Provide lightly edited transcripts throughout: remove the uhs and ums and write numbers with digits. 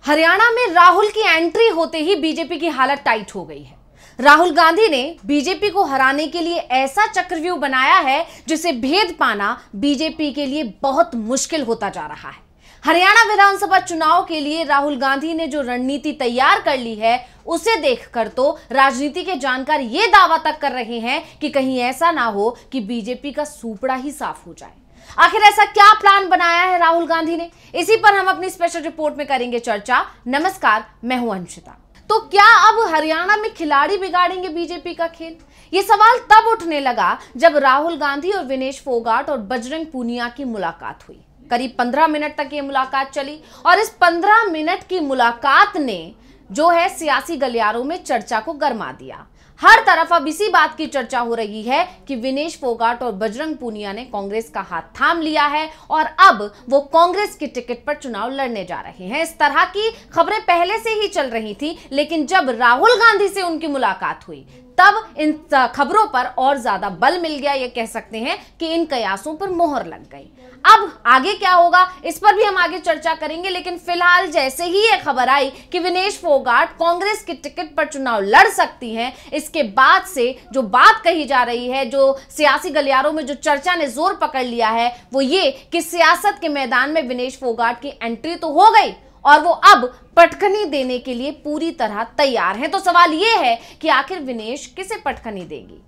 हरियाणा में राहुल की एंट्री होते ही बीजेपी की हालत टाइट हो गई है। राहुल गांधी ने बीजेपी को हराने के लिए ऐसा चक्रव्यूह बनाया है जिसे भेद पाना बीजेपी के लिए बहुत मुश्किल होता जा रहा है। हरियाणा विधानसभा चुनाव के लिए राहुल गांधी ने जो रणनीति तैयार कर ली है, उसे देखकर तो राजनीति के जानकार ये दावा तक कर रहे हैं कि कहीं ऐसा ना हो कि बीजेपी का सूपड़ा ही साफ हो जाए। आखिर ऐसा क्या प्लान बनाया है राहुल गांधी ने, इसी पर हम अपनी स्पेशल रिपोर्ट में करेंगे चर्चा। नमस्कार, मैं हूं अंशिता। तो क्या अब हरियाणा में खिलाड़ी बिगाड़ेंगे बीजेपी का खेल? ये सवाल तब उठने लगा जब राहुल गांधी और विनेश फोगाट और बजरंग पूनिया की मुलाकात हुई। करीब 15 मिनट तक ये मुलाकात चली और इस 15 मिनट की मुलाकात ने जो है सियासी गलियारों में चर्चा को गरमा दिया। हर तरफ अब इसी बात की चर्चा हो रही है कि विनेश फोगाट और बजरंग पूनिया ने कांग्रेस का हाथ थाम लिया है और अब वो कांग्रेस की टिकट पर चुनाव लड़ने जा रहे हैं। इस तरह की खबरें पहले से ही चल रही थी, लेकिन जब राहुल गांधी से उनकी मुलाकात हुई तब इन खबरों पर और ज्यादा बल मिल गया। ये कह सकते हैं कि इन कयासों पर मोहर लग गई। अब आगे क्या होगा, इस पर भी हम आगे चर्चा करेंगे, लेकिन फिलहाल जैसे ही ये खबर आई कि विनेश फोगाट कांग्रेस की टिकट पर चुनाव लड़ सकती हैं, इसके बाद से जो बात कही जा रही है, जो सियासी गलियारों में जो चर्चा ने जोर पकड़ लिया है, वो ये कि सियासत के मैदान में विनेश फोगाट की एंट्री तो हो गई और वो अब पटखनी देने के लिए पूरी तरह तैयार हैं। तो सवाल ये है कि आखिर विनेश किसे पटखनी देगी?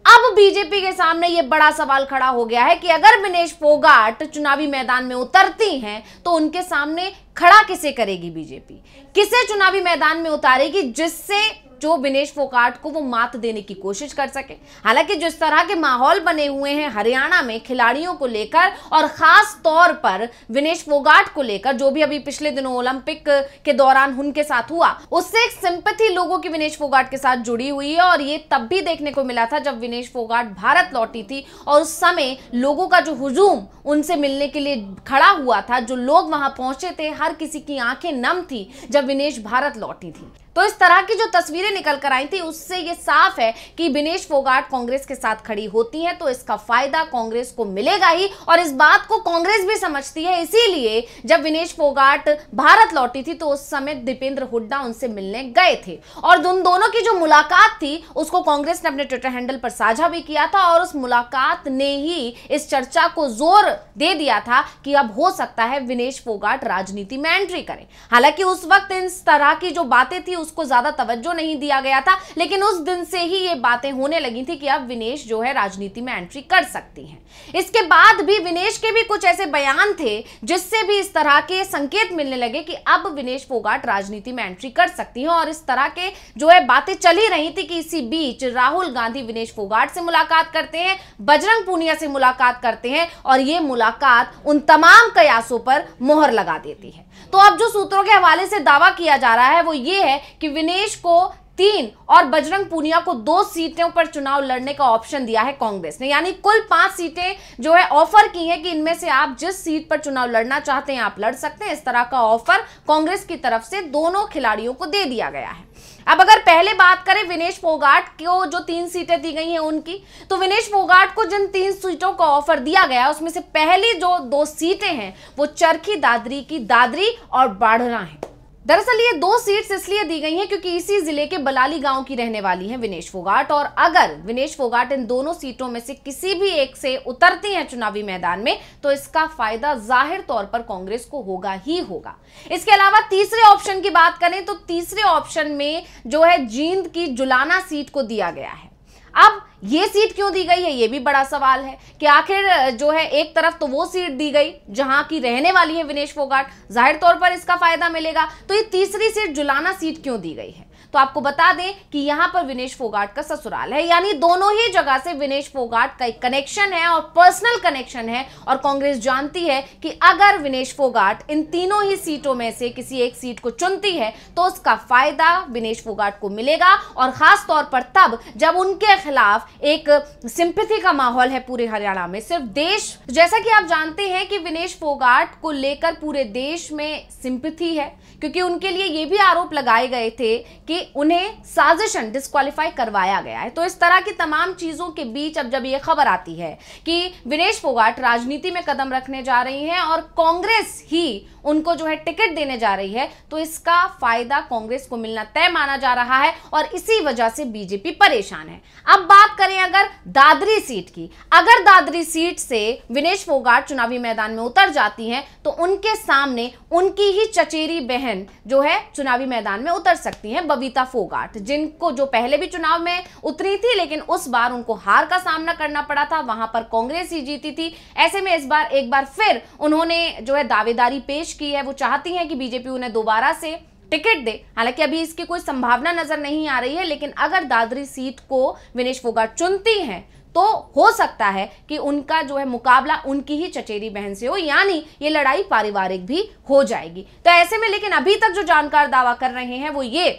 अब बीजेपी के सामने ये बड़ा सवाल खड़ा हो गया है कि अगर विनेश फोगाट चुनावी मैदान में उतरती हैं तो उनके सामने खड़ा किसे करेगी बीजेपी? किसे चुनावी मैदान में उतारेगी जिससे जो विनेश फोगाट को वो मात देने की कोशिश कर सके? हालांकि जिस तरह के माहौल बने हुए हैं हरियाणा में खिलाड़ियों को लेकर और खास तौर पर विनेश फोगाट को लेकर, जो भी अभी पिछले दिनों ओलंपिक के दौरान उनके साथ हुआ, उससे एक सिंपैथी लोगों की विनेश फोगाट के साथ जुड़ी हुई है। और ये तब भी देखने को मिला था जब विनेश फोगाट भारत लौटी थी और उस समय लोगों का जो हुजूम उनसे मिलने के लिए खड़ा हुआ था, जो लोग वहां पहुंचे थे, हर किसी की आंखें नम थी जब विनेश भारत लौटी थी। तो इस तरह की जो तस्वीरें निकल कर आई थी, उससे ये साफ है कि विनेश फोगाट कांग्रेस के साथ खड़ी होती हैं तो इसका फायदा कांग्रेस को मिलेगा ही, और इस बात को कांग्रेस भी समझती है। इसीलिए जब विनेश फोगाट भारत लौटी थी तो उस समय दीपेंद्र हुड्डा उनसे मिलने गए थे और उन दोनों की जो मुलाकात थी उसको कांग्रेस ने अपने ट्विटर हैंडल पर साझा भी किया था और उस मुलाकात ने ही इस चर्चा को जोर दे दिया था कि अब हो सकता है विनेश फोगाट राजनीति में एंट्री करें। हालांकि उस वक्त इस तरह की जो बातें थी उसको ज्यादा तवज्जो नहीं दिया गया था, लेकिन उस दिन से ही ये बातें होने लगी थी कि अब विनेश जो है राजनीति में एंट्री कर सकती हैं। इसके बाद भी विनेश के भी कुछ ऐसे बयान थे जिससे भी इस तरह के संकेत मिलने लगे कि अब विनेश फोगाट राजनीति में एंट्री कर सकती हैं और इस तरह के जो है बातें चल ही रही थी कि इसी बीच राहुल गांधी विनेश फोगाट से मुलाकात करते हैं, बजरंग पूनिया से मुलाकात करते हैं और ये मुलाकात उन तमाम कयासों पर मोहर लगा देती है। तो अब जो सूत्रों के हवाले से दावा किया जा रहा है वो ये है कि विनेश को 3 और बजरंग पूनिया को 2 सीटों पर चुनाव लड़ने का ऑप्शन दिया है कांग्रेस ने, यानी कुल 5 सीटें जो है ऑफर की हैं कि इनमें से आप जिस सीट पर चुनाव लड़ना चाहते हैं आप लड़ सकते हैं। इस तरह का ऑफर कांग्रेस की तरफ से दोनों खिलाड़ियों को दे दिया गया है। अब अगर पहले बात करें विनेश फोगाट को जो 3 सीटें दी गई हैं उनकी, तो विनेश फोगाट को जिन 3 सीटों का ऑफर दिया गया उसमें से पहली जो 2 सीटें हैं वो चरखी दादरी की दादरी और बाढ़ना है। दरअसल ये 2 सीट्स इसलिए दी गई हैं क्योंकि इसी जिले के बलाली गांव की रहने वाली हैं विनेश फोगाट, और अगर विनेश फोगाट इन दोनों सीटों में से किसी भी एक से उतरती हैं चुनावी मैदान में तो इसका फायदा जाहिर तौर पर कांग्रेस को होगा ही होगा। इसके अलावा तीसरे ऑप्शन की बात करें तो तीसरे ऑप्शन में जो है जींद की जुलाना सीट को दिया गया है। अब ये सीट क्यों दी गई है, ये भी बड़ा सवाल है कि आखिर जो है एक तरफ तो वो सीट दी गई जहां की रहने वाली है विनेश फोगाट, जाहिर तौर पर इसका फायदा मिलेगा, तो ये तीसरी सीट जुलाना सीट क्यों दी गई है? तो आपको बता दें कि यहां पर विनेश फोगाट का ससुराल है, यानी दोनों ही जगह से विनेश फोगाट का एक कनेक्शन है और पर्सनल कनेक्शन है। और कांग्रेस जानती है कि अगर विनेश फोगाट इन तीनों ही सीटों में से किसी एक सीट को चुनती है तो उसका फायदा विनेश फोगाट को मिलेगा, और खास तौर पर तब जब उनके खिलाफ एक सिंपैथी का माहौल है पूरे हरियाणा में। सिर्फ देश, जैसा कि आप जानते हैं कि विनेश फोगाट को लेकर पूरे देश में सिंपैथी है, क्योंकि उनके लिए ये भी आरोप लगाए गए थे कि उन्हें साजिशन डिस्क्वालीफाई करवाया गया है। तो इस तरह की तमाम चीजों के बीच अब जब यह खबर आती है कि विनेश फोगाट राजनीति में कदम रखने जा रही हैं और कांग्रेस ही उनको जो है टिकट देने जा रही है, तो इसका फायदा कांग्रेस को मिलना तय माना जा रहा है और इसी वजह से बीजेपी परेशान है। अब बात करें अगर दादरी सीट की, अगर दादरी सीट से विनेश फोगाट चुनावी मैदान में उतर जाती हैं तो उनके सामने उनकी ही चचेरी बहन जो है चुनावी मैदान में उतर सकती हैं, बबीता फोगाट, जिनको जो पहले भी चुनाव में उतरी थी लेकिन उस बार उनको हार का सामना करना पड़ा था, वहां पर कांग्रेस ही जीती थी। ऐसे में इस बार एक बार फिर उन्होंने जो है दावेदारी पेश की है। वो चाहती हैं कि बीजेपी उन्हें दोबारा से टिकट दे। हालांकि अभी इसकी कोई संभावना नजर नहीं आ रही है, लेकिन अगर दादरी सीट को विनेश फोगाट चुनती हैं तो हो सकता है कि उनका जो है मुकाबला उनकी ही चचेरी बहन से हो, यानी ये लड़ाई पारिवारिक भी हो जाएगी। तो ऐसे में लेकिन अभी तक जो जानकार दावा कर रहे हैं वो ये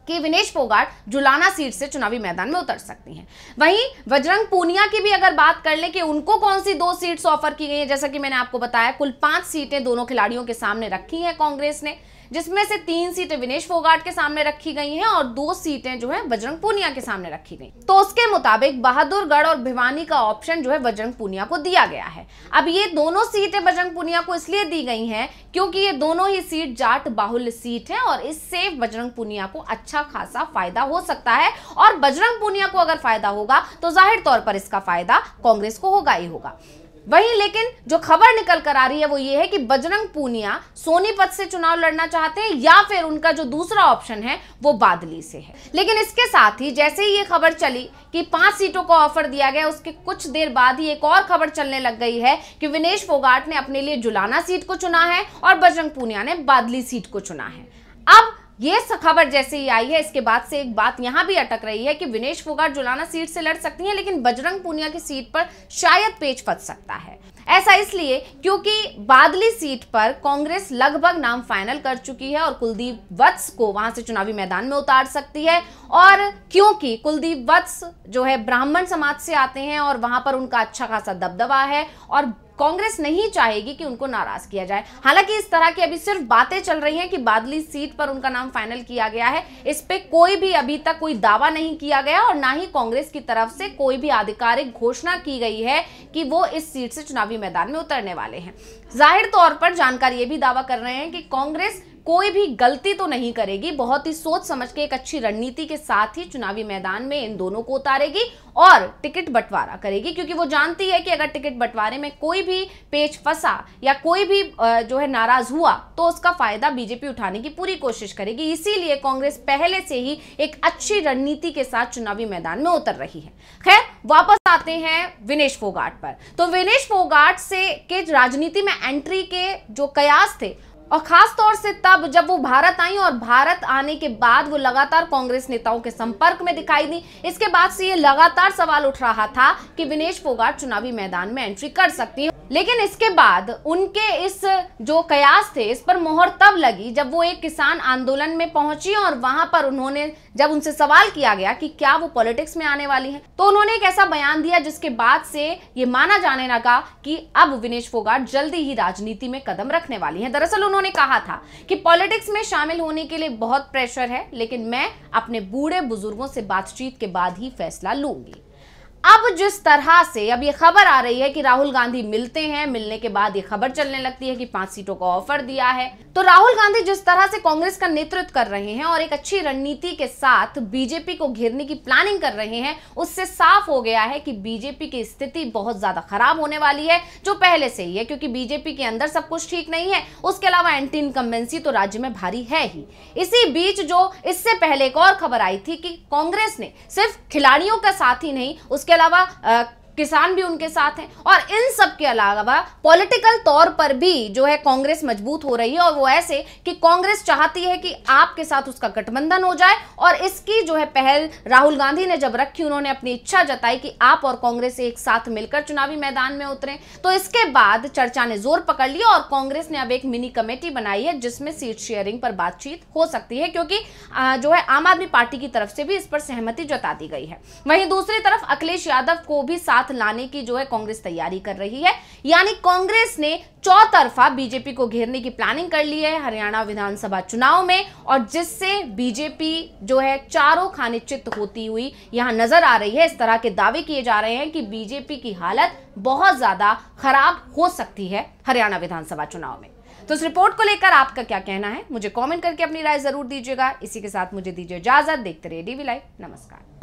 कि विनेश फोगाट जुलाना सीट से चुनावी मैदान में उतर सकती हैं। वहीं बजरंग पूनिया की भी अगर बात कर लें कि उनको कौन सी 2 सीट्स ऑफर की गई है, जैसा कि मैंने आपको बताया कुल 5 सीटें दोनों खिलाड़ियों के सामने रखी हैं कांग्रेस ने, जिसमें से 3 सीटें विनेश फोगाट के सामने रखी गई हैं और 2 सीटें जो है बजरंग पूनिया के सामने रखी गई। तो उसके मुताबिक बहादुरगढ़ और भिवानी का ऑप्शन जो है बजरंग पूनिया को दिया गया है। अब ये दोनों सीटें बजरंग पूनिया को इसलिए दी गई हैं क्योंकि ये दोनों ही सीट जाट बाहुल्य सीट है और इससे बजरंग पूनिया को अच्छा खासा फायदा हो सकता है और बजरंग पूनिया को अगर फायदा होगा तो जाहिर तौर पर इसका फायदा कांग्रेस को होगा ही होगा। वहीं लेकिन जो खबर निकल कर आ रही है वो ये है कि बजरंग पूनिया सोनीपत से चुनाव लड़ना चाहते हैं या फिर उनका जो दूसरा ऑप्शन है वो बादली से है। लेकिन इसके साथ ही जैसे ही ये खबर चली कि 5 सीटों को ऑफर दिया गया, उसके कुछ देर बाद ही एक और खबर चलने लग गई है कि विनेश फोगाट ने अपने लिए जुलाना सीट को चुना है और बजरंग पूनिया ने बादली सीट को चुना है। अब ये खबर जैसे ही आई है इसके बाद से एक बात यहां भी अटक रही है कि विनेश फोगाट जुलाना सीट से लड़ सकती हैं, लेकिन बजरंग पूनिया की सीट पर शायद पेच फंस सकता है। ऐसा इसलिए क्योंकि बादली सीट पर कांग्रेस लगभग नाम फाइनल कर चुकी है और कुलदीप वत्स को वहां से चुनावी मैदान में उतार सकती है। और क्योंकि कुलदीप वत्स जो है ब्राह्मण समाज से आते हैं और वहां पर उनका अच्छा खासा दबदबा है और कांग्रेस नहीं चाहेगी कि उनको नाराज किया जाए। हालांकि इस तरह की अभी सिर्फ बातें चल रही हैं कि बादली सीट पर उनका नाम फाइनल किया गया है, इस पे कोई भी अभी तक कोई दावा नहीं किया गया और ना ही कांग्रेस की तरफ से कोई भी आधिकारिक घोषणा की गई है कि वो इस सीट से चुनावी मैदान में उतरने वाले हैं। जाहिर तौर पर जानकार ये भी दावा कर रहे हैं कि कांग्रेस कोई भी गलती तो नहीं करेगी, बहुत ही सोच समझ के एक अच्छी रणनीति के साथ ही चुनावी मैदान में इन दोनों को उतारेगी और टिकट बंटवारा करेगी, क्योंकि वो जानती है कि अगर टिकट बंटवारे में कोई भी पेच फंसा या कोई भी जो है नाराज हुआ तो उसका फायदा बीजेपी उठाने की पूरी कोशिश करेगी। इसीलिए कांग्रेस पहले से ही एक अच्छी रणनीति के साथ चुनावी मैदान में उतर रही है। खैर, वापस आते हैं विनेश फोगाट पर। तो विनेश फोगाट से के राजनीति में एंट्री के जो कयास थे और खास तौर से तब जब वो भारत आई और भारत आने के बाद वो लगातार कांग्रेस नेताओं के संपर्क में दिखाई दी, इसके बाद से ये लगातार सवाल उठ रहा था कि विनेश फोगाट चुनावी मैदान में एंट्री कर सकती है। लेकिन इसके बाद उनके इस जो कयास थे इस पर मोहर तब लगी जब वो एक किसान आंदोलन में पहुंची और वहां पर उन्होंने जब उनसे सवाल किया गया कि क्या वो पॉलिटिक्स में आने वाली हैं, तो उन्होंने एक ऐसा बयान दिया जिसके बाद से ये माना जाने लगा कि अब विनेश फोगाट जल्दी ही राजनीति में कदम रखने वाली हैं। दरअसल उन्होंने कहा था कि पॉलिटिक्स में शामिल होने के लिए बहुत प्रेशर है, लेकिन मैं अपने बूढ़े बुजुर्गों से बातचीत के बाद ही फैसला लूंगी। अब जिस तरह से अब ये खबर आ रही है कि राहुल गांधी मिलते हैं, मिलने के बाद ये खबर चलने लगती है कि 5 सीटों का ऑफर दिया है, तो राहुल गांधी जिस तरह से कांग्रेस का नेतृत्व कर रहे हैं और एक अच्छी रणनीति के साथ बीजेपी को घेरने की प्लानिंग कर रहे हैं, उससे साफ हो गया है कि बीजेपी की स्थिति बहुत ज्यादा खराब होने वाली है, जो पहले से ही है, क्योंकि बीजेपी के अंदर सब कुछ ठीक नहीं है। उसके अलावा एंटी इनकम्बेंसी तो राज्य में भारी है ही। इसी बीच जो इससे पहले एक और खबर आई थी कि कांग्रेस ने सिर्फ खिलाड़ियों का साथ ही नहीं, उसके अलावा किसान भी उनके साथ हैं और इन सब के अलावा पॉलिटिकल तौर पर भी जो है कांग्रेस मजबूत हो रही है। और वो ऐसे कि कांग्रेस चाहती है कि आपके साथ उसका गठबंधन हो जाए और इसकी जो है पहल राहुल गांधी ने जब रखी, उन्होंने अपनी इच्छा जताई कि आप और कांग्रेस एक साथ मिलकर चुनावी मैदान में उतरें। तो इसके बाद चर्चा ने जोर पकड़ लिया और कांग्रेस ने अब एक मिनी कमेटी बनाई है जिसमें सीट शेयरिंग पर बातचीत हो सकती है, क्योंकि जो है आम आदमी पार्टी की तरफ से भी इस पर सहमति जता दी गई है। वहीं दूसरी तरफ अखिलेश यादव को भी साथ साथ लाने की जो है कांग्रेस तैयारी कर रही है। यानी कांग्रेस ने चौतरफा बीजेपी को घेरने की प्लानिंग कर ली है हरियाणा विधानसभा चुनाव में, और जिससे बीजेपी जो है चारों खाने चित होती हुई यहां नजर आ रही है। इस तरह के दावे किए जा रहे हैं कि बीजेपी की हालत बहुत ज्यादा खराब हो सकती है हरियाणा विधानसभा चुनाव में। तो इस रिपोर्ट को लेकर आपका क्या कहना है, मुझे कमेंट करके अपनी राय जरूर दीजिएगा। इसी के साथ मुझे दीजिए इजाजत। देखते रहिए डीवी लाइव। नमस्कार।